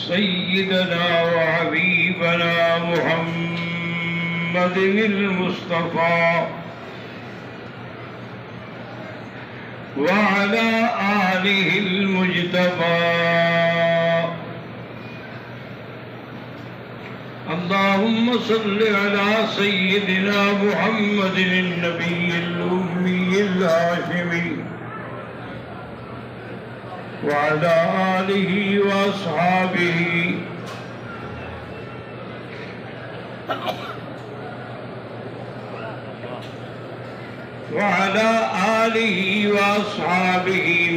سيدنا وحبيبنا محمد المصطفى وعلى آله المجتبى. اللهم صل على سيدنا محمد النبي الأمي الهاشمي وعلى آله وأصحابه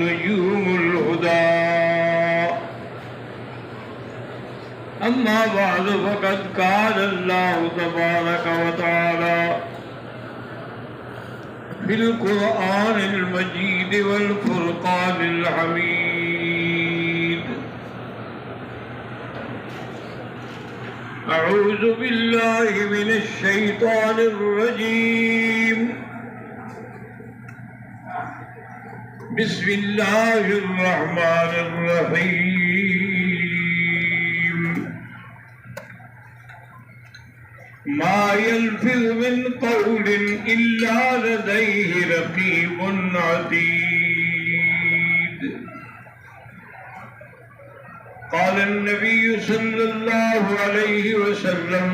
نجوم الهدى. أما بعد فقد قال الله تبارك وتعالى في القرآن المجيد والفرقان الحميد: أعوذ بالله من الشيطان الرجيم. بسم الله الرحمن الرحيم. ما يلفظ من قول إلا لديه رقيب عتيد. قال النبي صلى الله عليه وسلم: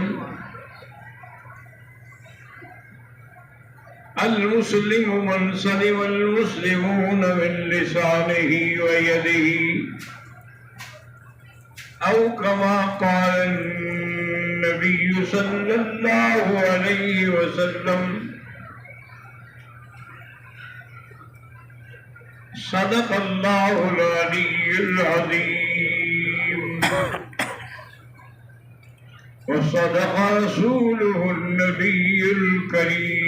المسلم من سلم المسلمون من لسانه ويده، أو كما قال النبي صلى الله عليه وسلم. صدق الله العلي العظيم وصدق رسوله النبي الكريم،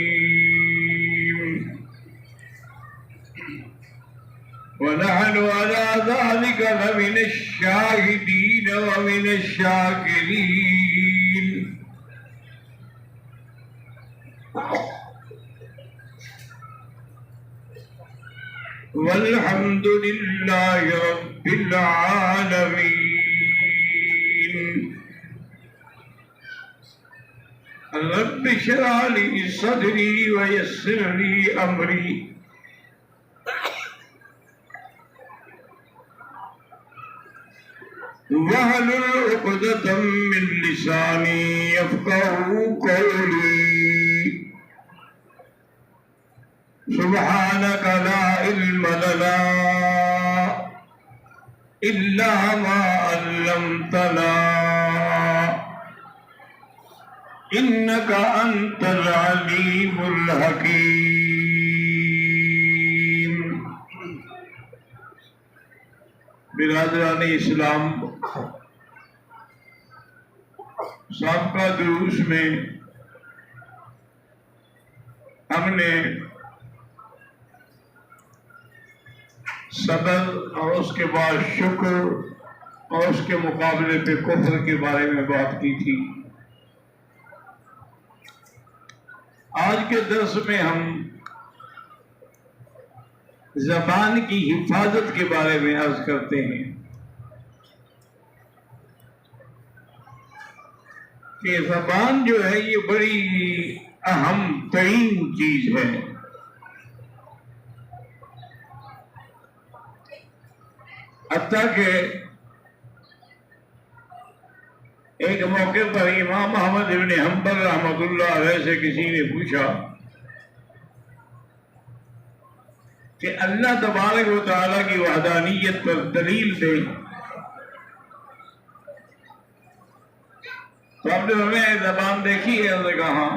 ونحن على ذلك لمن الشاهدين ومن الشاكرين. والحمد لله رب العالمين. رب اشرح لي صدري ويسر لي أمري واحلل عقدة من لساني يفقهوا قولي. سبحانك لا علم لنا إلا ما علمتنا إنك أنت العليم الحكيم. برادران اسلام، سابقہ دروس میں ہم نے صبر اور اس کے بعد شکر اور اس کے مقابلے پہ کفر کے بارے میں بات کی تھی. آج کے درس میں ہم زبان کی حفاظت کے بارے میں عرض کرتے ہیں کہ زبان جو ہے یہ بڑی اہم ترین چیز ہے. حتیٰ کہ ایک موقع پر امام احمد بن حنبل رحمۃ اللہ علیہ سے کسی نے پوچھا کہ اللہ تبارک و تعالیٰ کی وحدانیت پر دلیل دے. تو آپ نے ہمیں زبان دیکھی ہے؟ انہوں نے کہا ہاں.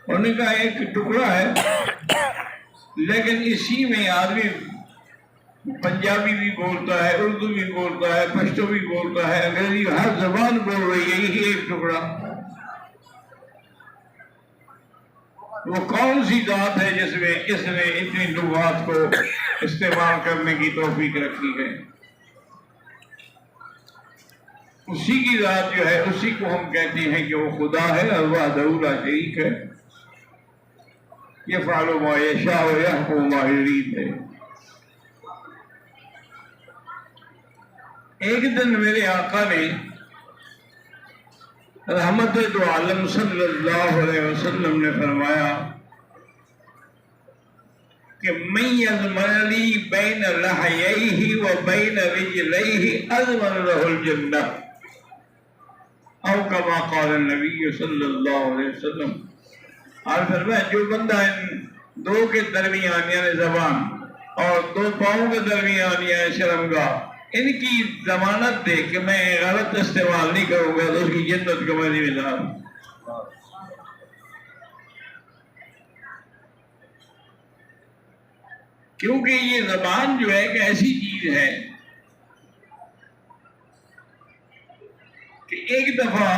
انہوں نے کہا ایک ٹکڑا ہے لیکن اسی میں آدمی پنجابی بھی بولتا ہے، اردو بھی بولتا ہے، پشتو بھی بولتا ہے، انگریزی، ہر زبان بول رہی ہے. یہی ایک ٹکڑا. وہ کون سی ذات ہے جس میں اس نے اتنی لغات کو استعمال کرنے کی توفیق رکھی ہے؟ اسی کی ذات جو ہے اسی کو ہم کہتے ہیں کہ وہ خدا ہے اور وحدہ لا شریک ہے. یفعل ما یشاء ویحکم ما یرید ہے. ایک دن میرے آقا نے رحمت دو عالم صلی اللہ علیہ وسلم نے فرمایا کہ من یضمن لی بین لحییہ و بین رجلیہ اضمن لہ الجنہ، او کما قال النبی صلی اللہ علیہ وسلم۔ آپ فرمایا جو بندہ ان دو کے درمیان یعنی زبان اور دو پاؤں کے درمیان یعنی شرمگاہ ان کی ضمانت دے کہ میں غلط استعمال نہیں کروں گا تو اس کی جنت کا میں ذمہ دار ہوں۔ کیونکہ یہ زبان جو ہے ایک ایسی چیز ہے کہ ایک دفعہ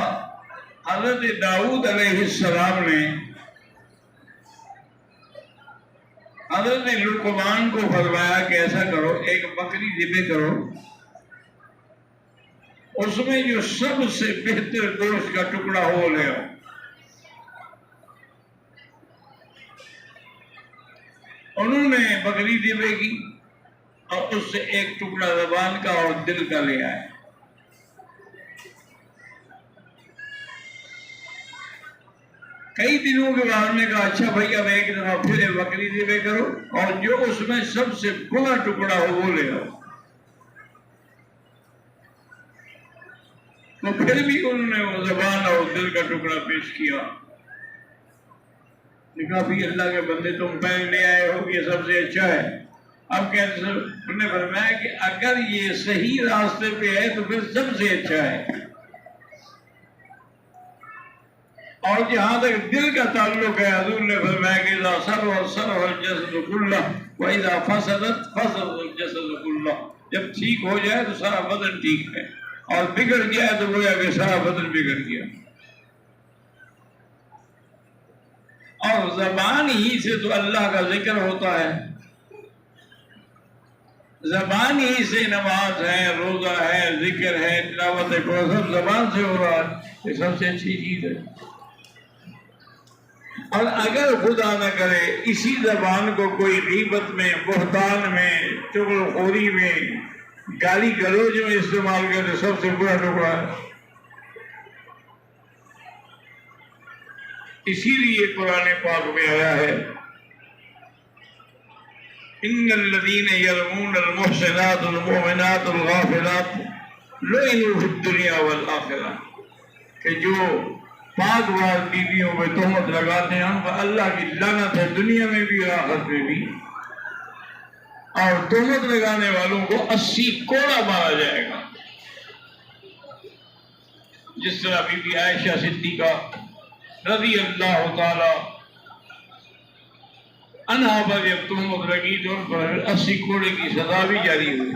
حضرت داؤد علیہ السلام نے حضرت لقمان کو فرمایا کہ ایسا کرو، ایک بکری ذبح کرو، اس میں جو سب سے بہتر گوشت کا ٹکڑا ہو لے آؤ۔ انہوں نے بکری ذبح کی اور اس سے ایک ٹکڑا زبان کا اور دل کا لے آئے۔ کئی دنوں کے بعد نے کہا اچھا بھائی اب ایک دفعہ پھر بکری ذبح کرو اور جو اس میں سب سے بڑا ٹکڑا ہو وہ لے آؤ۔ تو پھر بھی انہوں نے وہ زبان اور دل کا ٹکڑا پیش کیا۔ کہا بھی اللہ کے بندے تم پہلے لے آئے ہو یہ سب سے اچھا ہے۔ اب کہتے انہوں نے فرمایا کہ اگر یہ صحیح راستے پہ ہے تو پھر سب سے اچھا ہے، اور جہاں تک دل کا تعلق ہے حضور نے فرمایا کہ اذا صلح الجسد کلہ واذا فسدت فسد الجسد کلہ، جب ٹھیک ہو جائے تو سارا بدن ٹھیک ہے، اور بگڑ گیا تو گویا کہ سارا بدن بگڑ گیا۔ اور زبان ہی سے تو اللہ کا ذکر ہوتا ہے، زبان ہی سے نماز ہے، روزہ ہے، ذکر ہے، تلاوت ہے، سب زبان سے ہو رہا ہے، یہ سب سے اچھی چیز ہے۔ اور اگر خدا نہ کرے اسی زبان کو کوئی غیبت میں، بہتان میں، چغل خوری میں، گالی گلوچ میں استعمال کرے سب سے برا ٹکڑا ہے۔ اسی لیے قرآن پاک میں آیا ہے ان الذین یرمون المحصنات المؤمنات الغافلات لعنوا فی الدنیا والآخرہ، کہ جو پاک باز بیویوں پہ تہمت لگاتے ہیں ان پر اللہ کی لعنت ہے دنیا میں بھی اور آخرت میں بھی، اور تہمت لگانے والوں کو 80 کوڑا مارا جائے گا۔ جس طرح بی بی عائشہ صدیقہ رضی اللہ تعالی عنہا پر جب تہمت لگی تو ان پر 80 کوڑے کی سزا بھی جاری ہوئی۔